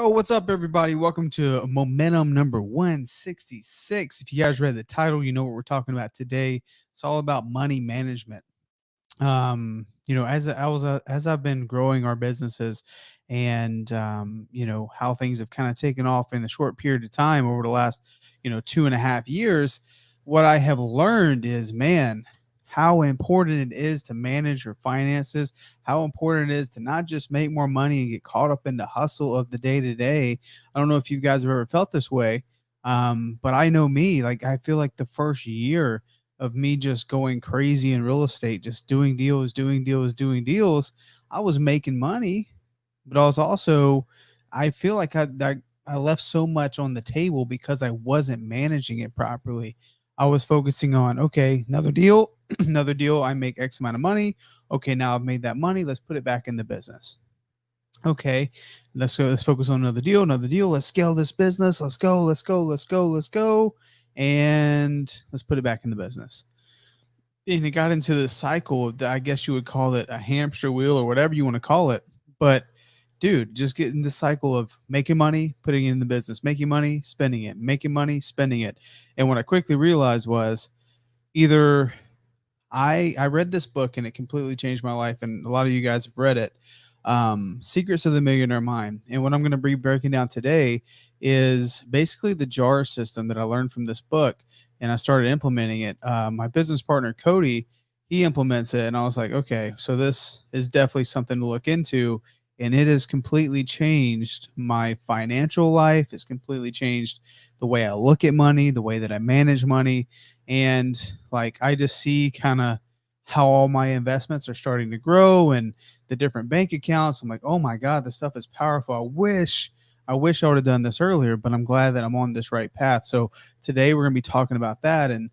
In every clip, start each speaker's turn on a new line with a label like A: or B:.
A: Yo, what's up, everybody? Welcome to Momentum number 166. If you guys read the title, you know what we're talking about today. It's all about money management. As I've been growing our businesses and how things have kind of taken off in the short period of time over the last 2.5 years. What I have learned is, man, how important it is to manage your finances, how important it is to not just make more money and get caught up in the hustle of the day to day. I don't know if you guys have ever felt this way, but I know me. Like, I feel like the first year of me just going crazy in real estate, just doing deals, doing deals, doing deals, I was making money, but I was also, I feel like I left so much on the table because I wasn't managing it properly. I was focusing on, okay, another deal, another deal. I make X amount of money. Okay, now I've made that money. Let's put it back in the business. Okay, let's go. Let's focus on another deal, another deal. Let's scale this business. Let's go, let's go, let's go, let's go. And let's put it back in the business. And it got into this cycle of I guess you would call it a hamster wheel or whatever you want to call it. But dude, just get in the cycle of making money, putting it in the business, making money, spending it, making money, spending it. And what I quickly realized was either I read this book and it completely changed my life, and a lot of you guys have read it. Secrets of the Millionaire Mind. And what I'm going to be breaking down today is basically the jar system that I learned from this book, and I started implementing it. My business partner Cody, he implements it, and I was like, okay, so this is definitely something to look into. And it has completely changed my financial life. It's completely changed the way I look at money, the way that I manage money. And like, I just see kind of how all my investments are starting to grow and the different bank accounts. I'm like, oh my God, this stuff is powerful. I wish I would have done this earlier, but I'm glad that I'm on this right path. So today we're going to be talking about that and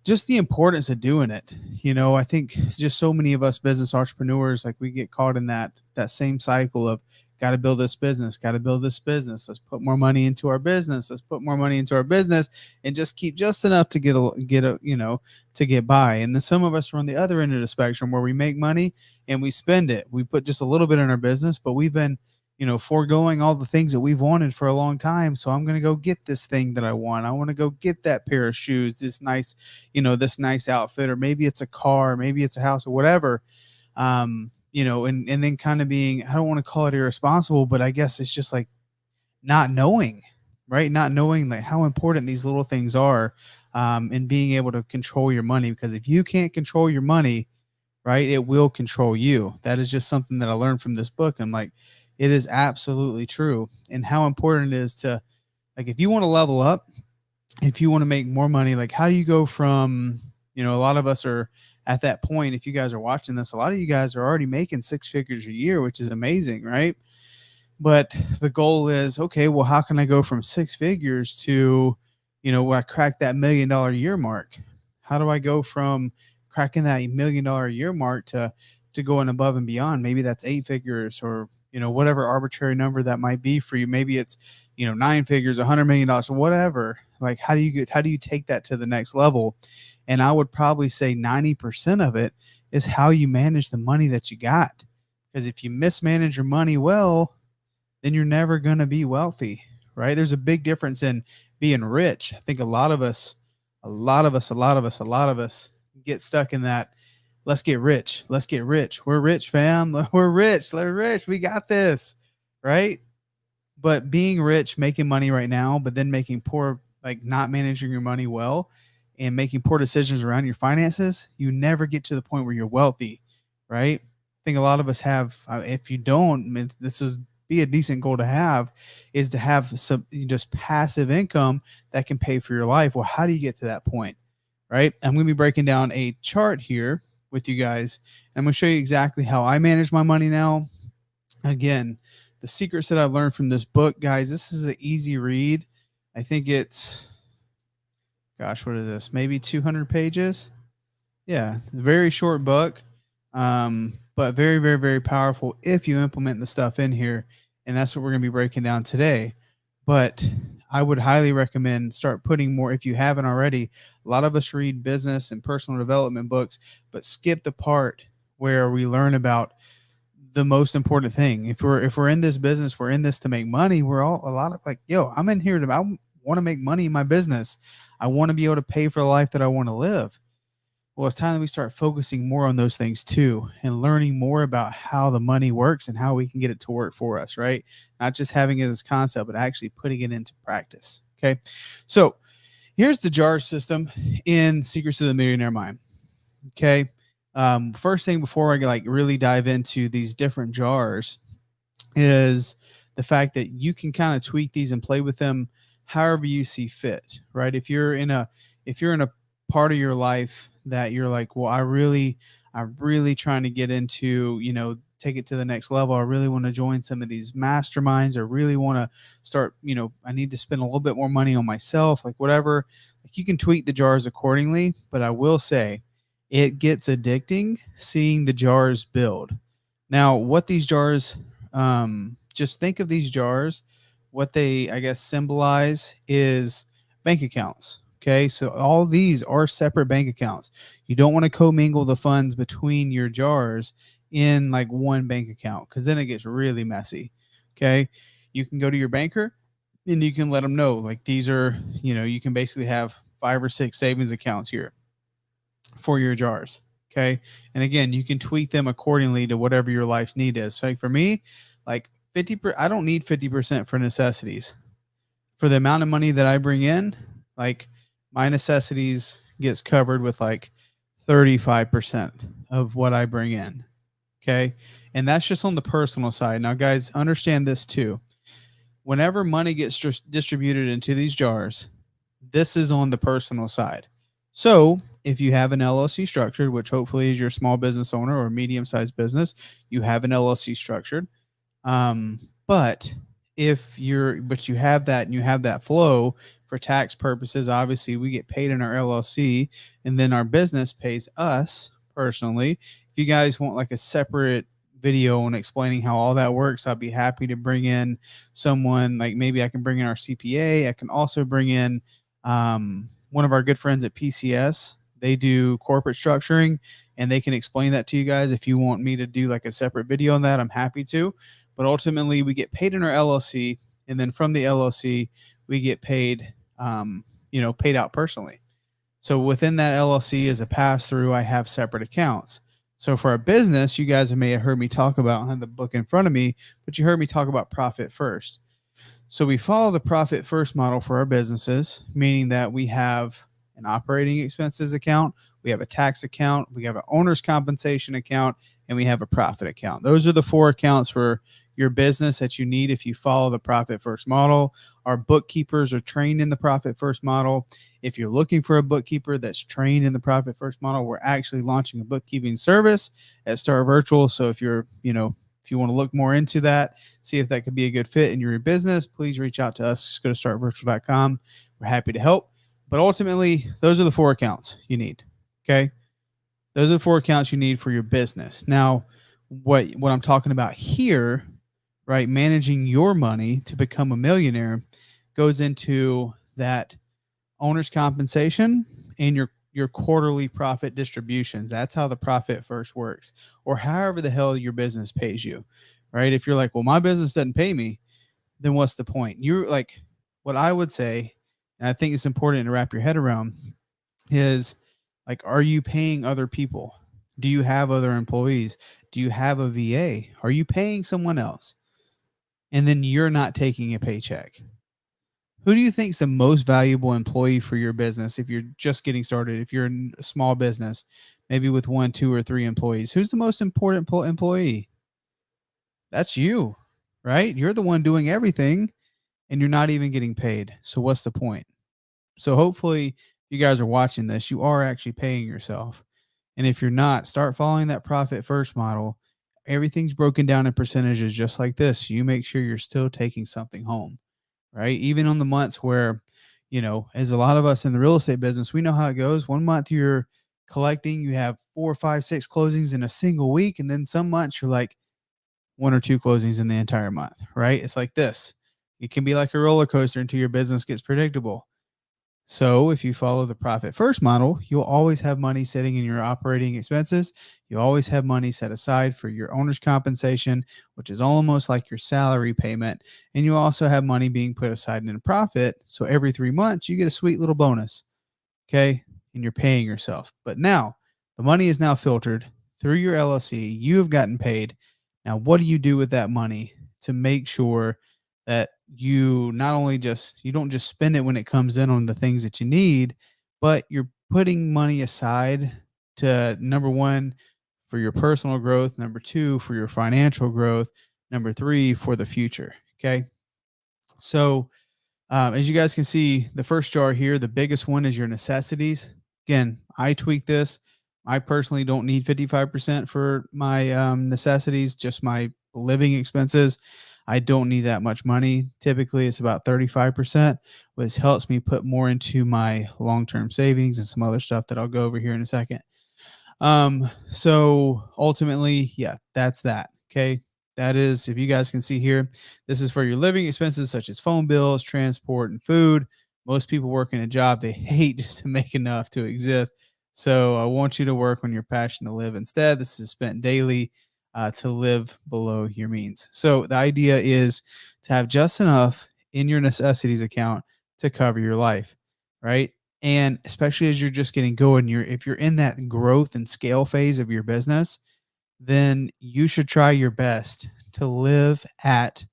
A: just the importance of doing it. I think just so many of us business entrepreneurs, like, we get caught in that same cycle of got to build this business, got to build this business. Let's put more money into our business. Let's put more money into our business and just keep just enough to to get by. And then some of us are on the other end of the spectrum where we make money and we spend it. We put just a little bit in our business, but we've been foregoing all the things that we've wanted for a long time. So I'm going to go get this thing that I want. I want to go get that pair of shoes, this nice outfit, or maybe it's a car, maybe it's a house or whatever. And then kind of being, I don't want to call it irresponsible, but I guess it's just like not knowing, right? Not knowing like how important these little things are, and being able to control your money. Because if you can't control your money, right, it will control you. That is just something that I learned from this book. I'm like, it is absolutely true. And how important it is to, like, if you want to level up, if you want to make more money, like, how do you go from, a lot of us are at that point. If you guys are watching this, a lot of you guys are already making six figures a year, which is amazing, right? But the goal is, okay, well, how can I go from six figures to, when I crack that $1 million a year mark? How do I go from cracking that $1 million a year mark to going above and beyond? Maybe that's eight figures, or whatever arbitrary number that might be for you. Maybe it's nine figures, $100 million, or whatever. Like, how do you take that to the next level? And I would probably say 90% of it is how you manage the money that you got. Because if you mismanage your money well, then you're never going to be wealthy, right? There's a big difference in being rich. I think a lot of us get stuck in that. Let's get rich. Let's get rich. We're rich, fam. We're rich. We're rich. We got this, right? But being rich, making money right now, but then making poor, like not managing your money well and making poor decisions around your finances, you never get to the point where you're wealthy, right? I think a lot of us have, if you don't, this is be a decent goal to have, is to have some just passive income that can pay for your life. Well, how do you get to that point, right? I'm going to be breaking down a chart here with you guys. I'm going to show you exactly how I manage my money now. Again, the secrets that I've learned from this book, guys, this is an easy read. I think it's, gosh, what is this? Maybe 200 pages. Yeah, very short book, but very, very, very powerful if you implement the stuff in here. And that's what we're going to be breaking down today. But I would highly recommend start putting more, if you haven't already. A lot of us read business and personal development books, but skip the part where we learn about the most important thing. If we're in this business, we're in this to make money. We're all a lot of like, yo, I'm in here to I want to make money in my business. I want to be able to pay for the life that I want to live. Well, it's time that we start focusing more on those things too and learning more about how the money works and how we can get it to work for us, right? Not just having it as concept, but actually putting it into practice. Okay. So here's the jar system in Secrets of the Millionaire Mind. Okay. First thing before I like really dive into these different jars is the fact that you can kind of tweak these and play with them however you see fit, right? If you're in a part of your life that you're like, well, I'm really trying to get into, take it to the next level. I really want to join some of these masterminds or really want to start, I need to spend a little bit more money on myself, like whatever. Like you can tweak the jars accordingly, but I will say it gets addicting seeing the jars build. Now, what these jars, just think of these jars, what they, I guess, symbolize is bank accounts. Okay. So all these are separate bank accounts. You don't want to commingle the funds between your jars in like one bank account because then it gets really messy. Okay. You can go to your banker and you can let them know like these are, you can basically have 5 or 6 savings accounts here for your jars. Okay. And again, you can tweak them accordingly to whatever your life's need is. So like for me, like I don't need 50% for necessities. For the amount of money that I bring in, like my necessities gets covered with like 35% of what I bring in. Okay. And that's just on the personal side. Now, guys, understand this too. Whenever money gets distributed into these jars, this is on the personal side. So if you have an LLC structured, which hopefully is your small business owner or medium sized business, you have an LLC structured. But but you have that and you have that flow for tax purposes. Obviously, we get paid in our LLC and then our business pays us personally. If you guys want like a separate video on explaining how all that works, I'll be happy to bring in someone. Like maybe I can bring in our CPA. I can also bring in one of our good friends at PCS. They do corporate structuring and they can explain that to you guys. If you want me to do like a separate video on that, I'm happy to. But ultimately, we get paid in our LLC, and then from the LLC, we get paid, paid out personally. So within that LLC as a pass through, I have separate accounts. So for a business, you guys may have heard me talk about, I have the book in front of me, but you heard me talk about profit first. So we follow the profit first model for our businesses, meaning that we have an operating expenses account, we have a tax account, we have an owner's compensation account, and we have a profit account. Those are the 4 accounts for your business that you need if you follow the profit first model. Our bookkeepers are trained in the profit first model. If you're looking for a bookkeeper that's trained in the profit first model, we're actually launching a bookkeeping service at Star Virtual. So if you're, if you want to look more into that, see if that could be a good fit in your business, please reach out to us. Just go to startvirtual.com. We're happy to help. But ultimately, those are the 4 accounts you need. Okay. Those are the 4 accounts you need for your business. Now, what I'm talking about here, right? Managing your money to become a millionaire goes into that owner's compensation and your quarterly profit distributions. That's how the profit first works, or however the hell your business pays you, right? If you're like, well, my business doesn't pay me, then what's the point? You're like, what I would say, and I think it's important to wrap your head around is like, are you paying other people? Do you have other employees? Do you have a VA? Are you paying someone else? And then you're not taking a paycheck. Who do you think is the most valuable employee for your business if you're just getting started? If you're in a small business, maybe with 1, 2, or 3 employees, who's the most important employee? That's you, right? You're the one doing everything and you're not even getting paid. So what's the point? So hopefully, if you guys are watching this, you are actually paying yourself. And if you're not, start following that profit first model. Everything's broken down in percentages just like this. You make sure you're still taking something home, right? Even on the months where, as a lot of us in the real estate business, we know how it goes. One month you're collecting, you have 4, 5, 6 closings in a single week. And then some months you're like 1 or 2 closings in the entire month, right? It's like this. It can be like a roller coaster until your business gets predictable. So, if you follow the profit first model, you'll always have money sitting in your operating expenses. You always have money set aside for your owner's compensation, which is almost like your salary payment. And you also have money being put aside in a profit. So, every 3 months, you get a sweet little bonus. Okay. And you're paying yourself. But now the money is now filtered through your LLC. You have gotten paid. Now, what do you do with that money to make sure that you not only just you don't just spend it when it comes in on the things that you need, but you're putting money aside to number one for your personal growth, number two for your financial growth, number three for the future. Okay. So as you guys can see, the first jar here, the biggest one is your necessities. Again, I tweak this. I personally don't need 55% for my necessities, just my living expenses. I don't need that much money. Typically, it's about 35%, which helps me put more into my long term savings and some other stuff that I'll go over here in a second. So ultimately, yeah, that's that. Okay. That is, if you guys can see here, this is for your living expenses such as phone bills, transport, and food. Most people working a job they hate just to make enough to exist. So I want you to work on your passion to live instead. This is spent daily to live below your means. So the idea is to have just enough in your necessities account to cover your life, right? And especially as you're just getting going, if you're in that growth and scale phase of your business, then you should try your best to live at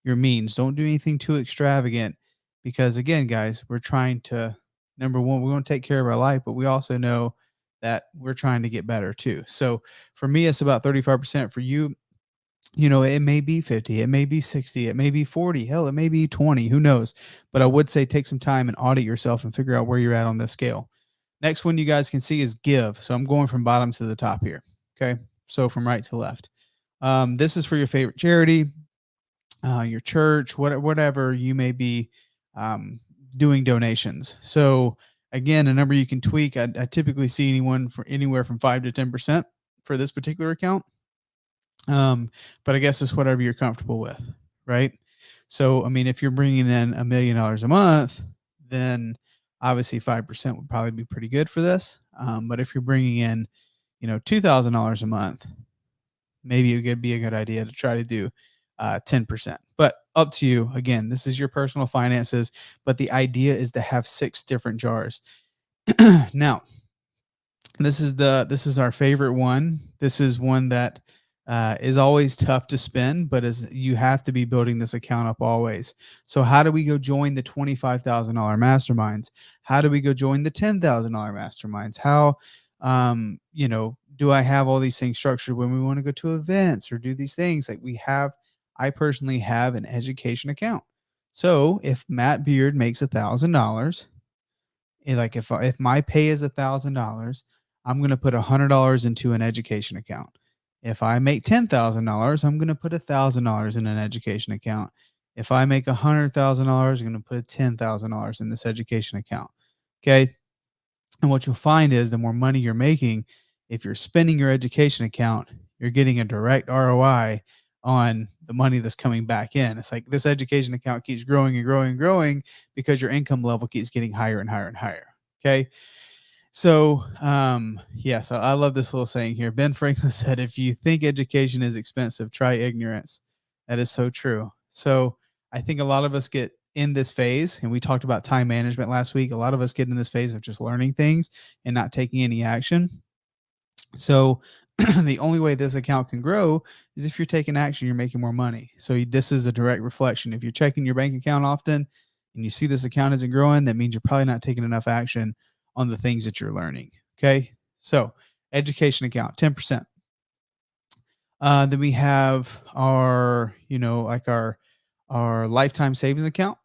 A: your means. Don't do anything too extravagant because again, guys, we're trying to number one, we want to take care of our life, but we also know that we're trying to get better too. So for me, it's about 35%. For you, it may be 50, it may be 60, it may be 40, hell, it may be 20, who knows? But I would say take some time and audit yourself and figure out where you're at on this scale. Next one you guys can see is give. So I'm going from bottom to the top here. Okay. So from right to left. This is for your favorite charity, your church, whatever you may be um, doing donations. So again, a number you can tweak. I typically see anyone for anywhere from 5 to 10% for this particular account. But I guess it's whatever you're comfortable with, right? So, I mean, if you're bringing in $1 million a month, then obviously 5% would probably be pretty good for this. But if you're bringing in, $2,000 a month, maybe it would be a good idea to try to do 10%. But up to you. Again, this is your personal finances, but the idea is to have 6 different jars. Now, this is our favorite one. This is one that is always tough to spend, but is you have to be building this account up always. So how do we go join the $25,000 masterminds? How do we go join the $10,000 masterminds? How do I have all these things structured when we want to go to events or do these things? I personally have an education account. So if Matt Beard makes $1,000, like if my pay is $1,000, I'm going to put $100 into an education account. If I make $10,000, I'm going to put $1,000 in an education account. If I make $100,000, I'm going to put $10,000 in this education account. Okay. And what you'll find is the more money you're making, if you're spending your education account, you're getting a direct ROI on the money that's coming back in. It's like this education account keeps growing and growing and growing because your income level keeps getting higher and higher and higher. Okay. So, yes, I love this little saying here. Ben Franklin said, if you think education is expensive, try ignorance. That is so true. So, I think a lot of us get in this phase, and we talked about time management last week. A lot of us get in this phase of just learning things and not taking any action. So the only way this account can grow is if you're taking action, you're making more money. So this is a direct reflection. If you're checking your bank account often and you see this account isn't growing, that means you're probably not taking enough action on the things that you're learning. Okay. So education account, 10%. Then we have our, like our lifetime savings account,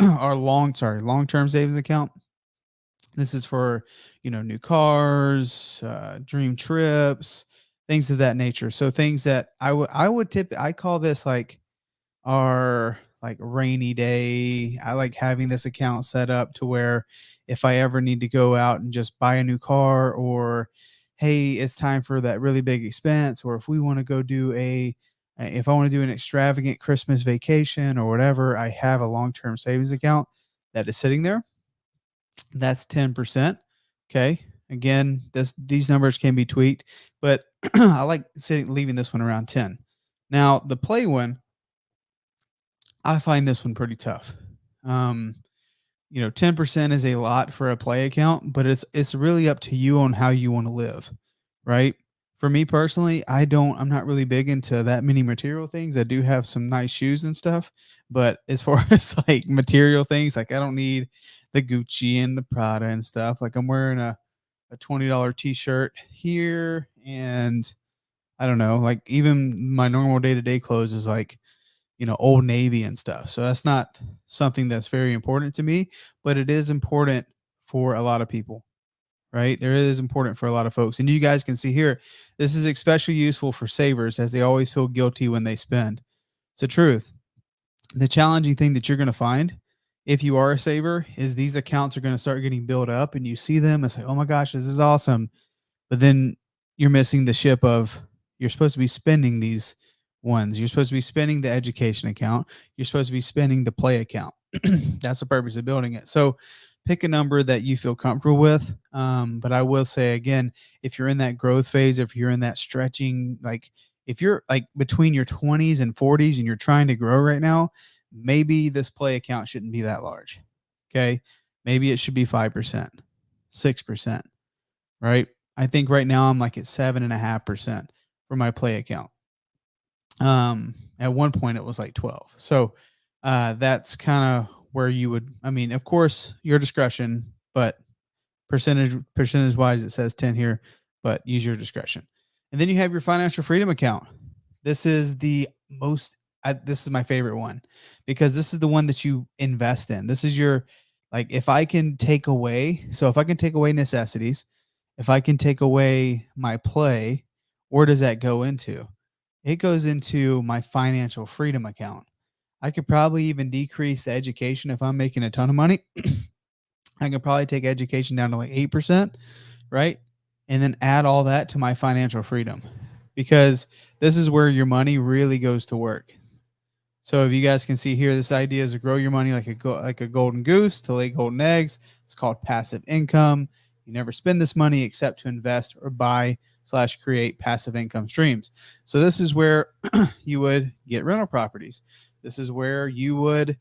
A: our long-term savings account. This is for, new cars, dream trips, things of that nature. So things that I call this like our like rainy day. I like having this account set up to where if I ever need to go out and just buy a new car, or hey, it's time for that really big expense, or if we want to go do if I want to do an extravagant Christmas vacation or whatever, I have a long-term savings account that is sitting there. That's 10%. Okay. Again, these numbers can be tweaked, but I like leaving this one around 10. Now, the play one, I find this one pretty tough. Um, 10% is a lot for a play account, but it's really up to you on how you want to live, right? For me personally, I'm not really big into that many material things. I do have some nice shoes and stuff, but as far as like material things, like I don't need the Gucci and the Prada and stuff. Like I'm wearing a $20 t-shirt here, and I don't know, like even my normal day-to-day clothes is like Old Navy and stuff. So that's not something that's very important to me, but it is important for a lot of people, right? There is important for a lot of folks. And you guys can see here, this is especially useful for savers as they always feel guilty when they spend. It's the truth. The challenging thing that you're going to find if you are a saver is these accounts are going to start getting built up and you see them and say, oh my gosh, this is awesome. But then you're missing the ship of you're supposed to be spending these ones. You're supposed to be spending the education account. You're supposed to be spending the play account. That's the purpose of building it. So pick a number that you feel comfortable with. But I will say again, if you're in that growth phase, if you're in that stretching, like if you're like between your 20s and 40s and you're trying to grow right now, maybe this play account shouldn't be that large. Okay. Maybe it should be 5%, 6%, right? I think right now I'm like at 7.5% for my play account. At one point it was like 12. So that's kind of where you would, I mean, of course, your discretion, but percentage wise, it says 10 here, but use your discretion. And then you have your financial freedom account. This is the most, this is my favorite one because this is the one that you invest in. This is your, like, if I can take away, so if I can take away necessities, if I can take away my play, where does that go into? It goes into my financial freedom account. I could probably even decrease the education if I'm making a ton of money. I could probably take education down to like 8%, right? And then add all that to my financial freedom because this is where your money really goes to work. So if you guys can see here, this idea is to grow your money like a golden goose to lay golden eggs. It's called passive income. You never spend this money except to invest or buy/create passive income streams. So this is where you would get rental properties. This is where you would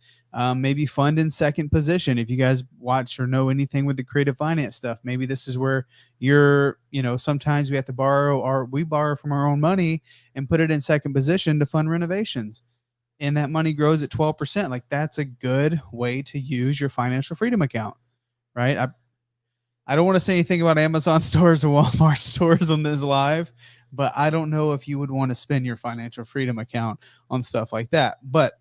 A: maybe fund in second position. If you guys watch or know anything with the creative finance stuff, maybe this is where sometimes we have to borrow or we borrow from our own money and put it in second position to fund renovations. And that money grows at 12%. Like that's a good way to use your financial freedom account, right? I don't want to say anything about Amazon stores or Walmart stores on this live, but I don't know if you would want to spend your financial freedom account on stuff like that. But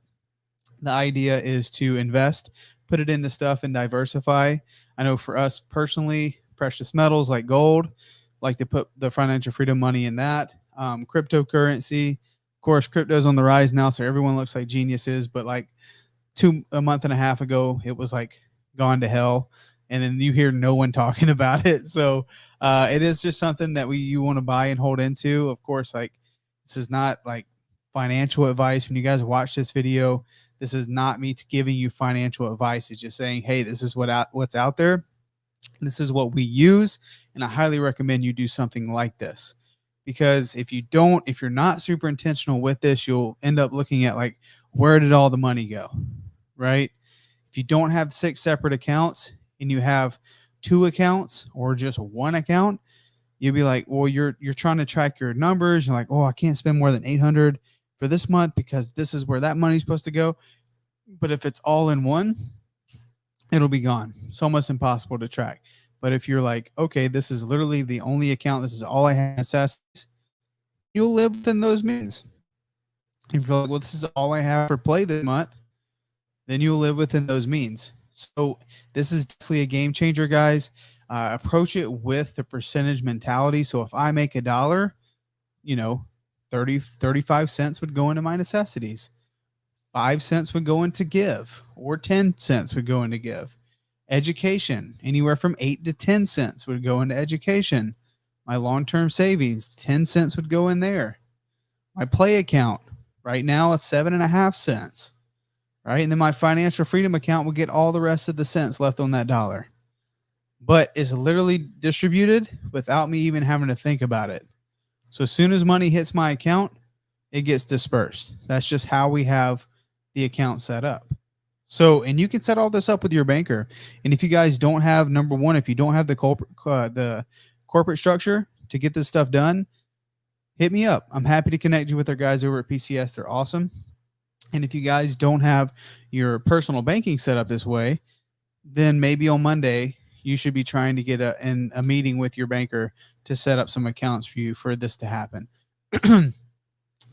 A: the idea is to invest, put it into stuff and diversify. I know for us personally, precious metals like gold, like to put the financial freedom money in that. Cryptocurrency, of course, crypto's on the rise now, so everyone looks like geniuses. But like a month and a half ago, it was like gone to hell, and then you hear no one talking about it. So it is just something that you want to buy and hold into. Of course, like this is not like financial advice. When you guys watch this video, this is not me giving you financial advice. It's just saying, hey, this is what's out there. This is what we use, and I highly recommend you do something like this. Because if you're not super intentional with this, you'll end up looking at like, where did all the money go? Right? If you don't have 6 separate accounts and you have 2 accounts or just 1 account, you'll be like, well, you're trying to track your numbers. You're like, oh, I can't spend more than 800 for this month because this is where that money's supposed to go. But if it's all in one, it'll be gone. It's almost impossible to track. But if you're like, okay, this is literally the only account, this is all I have necessities, you'll live within those means. If you're like, well, this is all I have for play this month, then you'll live within those means. So this is definitely a game changer, guys. Approach it with the percentage mentality. So if I make $1, 35 cents would go into my necessities. 5 cents would go into give, or 10 cents would go into give. Education, anywhere from 8 to 10 cents would go into education. My long-term savings, 10 cents would go in there. My play account, right now it's 7.5 cents. Right. And then my financial freedom account will get all the rest of the cents left on that dollar. but it's literally distributed without me even having to think about it. So as soon as money hits my account, it gets dispersed. That's just how we have the account set up. So, and you can set all this up with your banker. And if you guys don't have, number one, if you don't have the corporate structure to get this stuff done, hit me up. I'm happy to connect you with our guys over at PCS. They're awesome. And if you guys don't have your personal banking set up this way, then maybe on Monday you should be trying to get a meeting with your banker to set up some accounts for you for this to happen.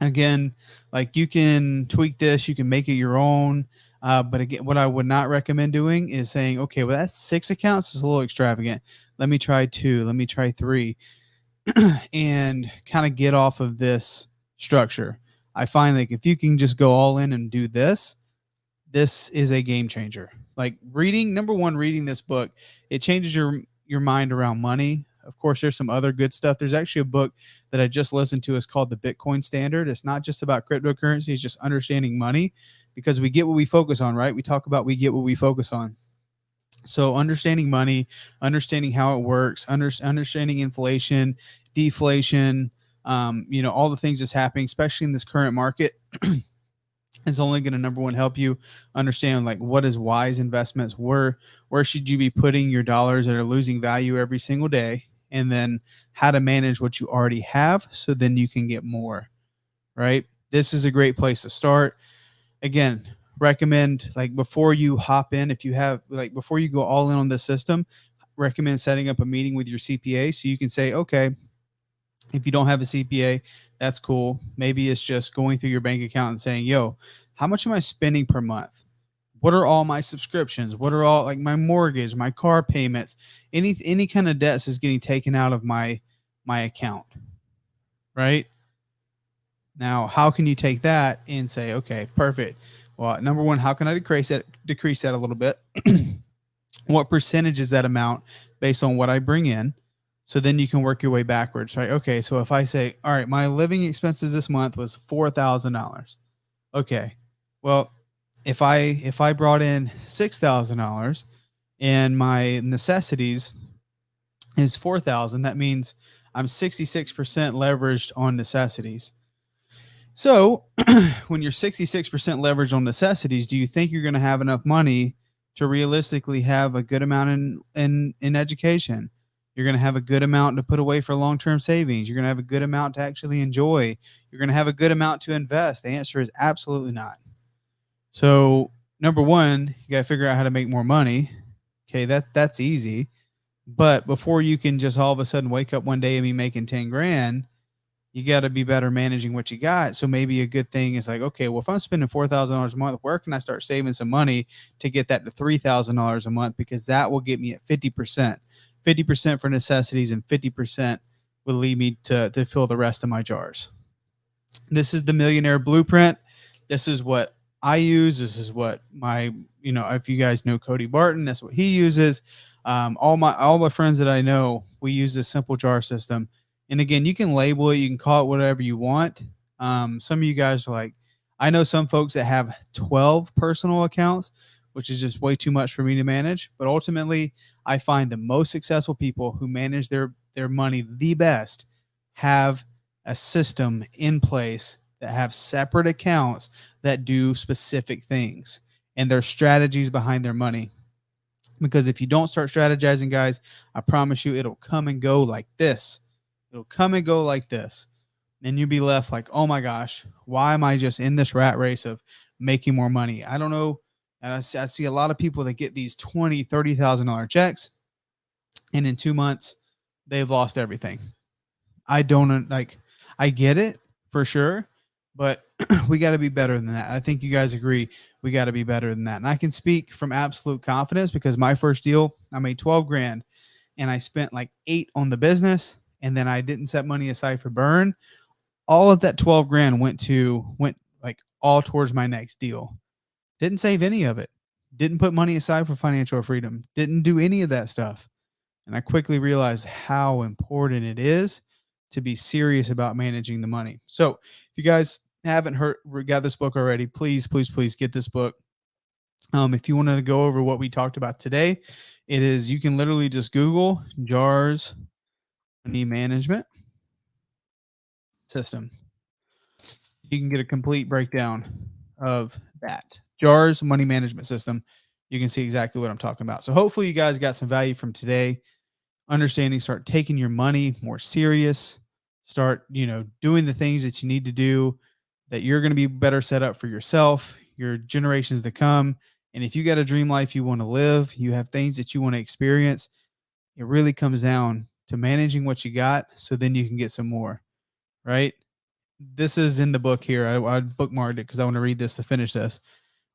A: Again, like you can tweak this, you can make it your own. But again, what I would not recommend doing is saying, okay, well, that's 6 accounts. It's a little extravagant. Let me try 2. Let me try 3 and kind of get off of this structure. I find like if you can just go all in and do this, this is a game changer. Like reading, number one, reading this book, it changes your mind around money. Of course, there's some other good stuff. There's actually a book that I just listened to. It's called The Bitcoin Standard. It's not just about cryptocurrency, it's just understanding money, because we get what we focus on, right? We talk about we get what we focus on. So understanding money, understanding how it works, understanding inflation, deflation, all the things that's happening, especially in this current market, is only going to, number one, help you understand like what is wise investments, where should you be putting your dollars that are losing value every single day, and then how to manage what you already have so then you can get more, right? This is a great place to start. Again, recommend like before you hop in, if you have like before you go all in on this system, recommend setting up a meeting with your CPA so you can say, okay, if you don't have a CPA, that's cool. Maybe it's just going through your bank account and saying, yo, how much am I spending per month? What are all my subscriptions? What are all like my mortgage, my car payments, any kind of debts is getting taken out of my account, right? Now, how can you take that and say, okay, perfect. Well, number one, how can I decrease that a little bit? What percentage is that amount based on what I bring in? So then you can work your way backwards, right? Okay, so if I say, all right, my living expenses this month was $4,000. Okay, well, if I brought in $6,000 and my necessities is 4,000, that means I'm 66% leveraged on necessities. So when you're 66% leveraged on necessities, do you think you're going to have enough money to realistically have a good amount in education? You're going to have a good amount to put away for long-term savings. You're going to have a good amount to actually enjoy. You're going to have a good amount to invest. The answer is absolutely not. So number one, you got to figure out how to make more money. Okay, that's easy. But before you can just all of a sudden wake up one day and be making 10 grand, you got to be better managing what you got. So maybe a good thing is like, okay, well, if I'm spending $4,000 a month, where can I start saving some money to get that to $3,000 a month? Because that will get me at 50%, 50% for necessities, and 50% will lead me to fill the rest of my jars. This is the Millionaire Blueprint. This is what I use. This is what my, if you guys know Cody Barton, that's what he uses. All my friends that I know, we use this simple jar system. And again, you can label it, you can call it whatever you want. Some of you guys are like, I know some folks that have 12 personal accounts, which is just way too much for me to manage. But ultimately, I find the most successful people who manage their money the best have a system in place that have separate accounts that do specific things, and their strategies behind their money. Because if you don't start strategizing, guys, I promise you it'll come and go like this. It'll come and go like this. And you'll be left like, oh my gosh, why am I just in this rat race of making more money? I don't know. And I see a lot of people that get these $20,000, $30,000 checks, and in 2 months, they've lost everything. I don't like, I get it for sure, but we got to be better than that. I think you guys agree. We got to be better than that. And I can speak from absolute confidence because my first deal, I made 12 grand and I spent like 8 on the business. And then I didn't set money aside for burn. All of that 12 grand went like all towards my next deal. Didn't save any of it. Didn't put money aside for financial freedom. Didn't do any of that stuff. And I quickly realized how important it is to be serious about managing the money. So if you guys haven't got this book already, please, please, please get this book. If you want to go over what we talked about today, it is you can literally just Google JARS money management system. You can get a complete breakdown of that. JARS money management system. You can see exactly what I'm talking about. So hopefully you guys got some value from today. Understanding, start taking your money more serious. Start, doing the things that you need to do that you're going to be better set up for yourself, your generations to come. And if you got a dream life you want to live, you have things that you want to experience, it really comes down to managing what you got so then you can get some more, right? This is in the book here. I bookmarked it because I want to read this to finish this.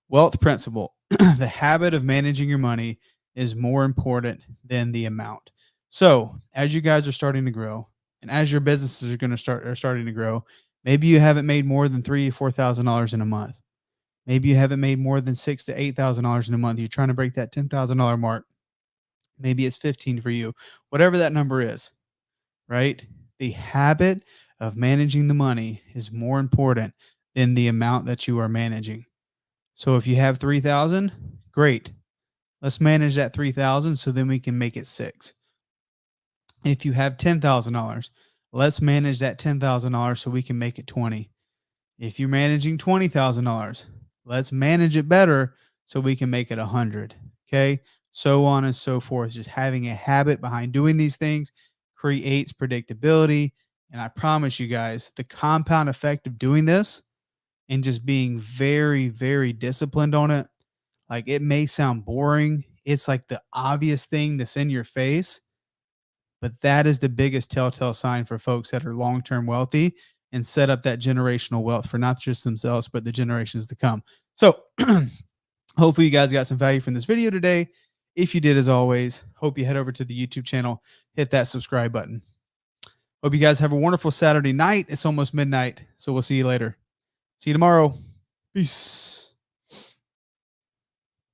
A: Wealth principle. The habit of managing your money is more important than the amount. So, as you guys are starting to grow, and as your businesses are starting to grow, maybe you haven't made more than $3,000 or $4,000 in a month. Maybe you haven't made more than $6,000 to $8,000 in a month. You're trying to break that $10,000 mark. Maybe it's 15 for you. Whatever that number is, right? The habit of managing the money is more important than the amount that you are managing. So if you have 3,000, great. Let's manage that 3,000 so then we can make it 6. If you have $10,000, let's manage that $10,000 so we can make it 20. If you're managing $20,000, let's manage it better so we can make it 100. Okay? So on and so forth. Just having a habit behind doing these things creates predictability, and I promise you guys, the compound effect of doing this and just being very, very disciplined on it. Like, it may sound boring. It's like the obvious thing that's in your face, but that is the biggest telltale sign for folks that are long term wealthy and set up that generational wealth for not just themselves, but the generations to come. So, hopefully, you guys got some value from this video today. If you did, as always, hope you head over to the YouTube channel, hit that subscribe button. Hope you guys have a wonderful Saturday night. It's almost midnight, so we'll see you later. See you tomorrow. Peace.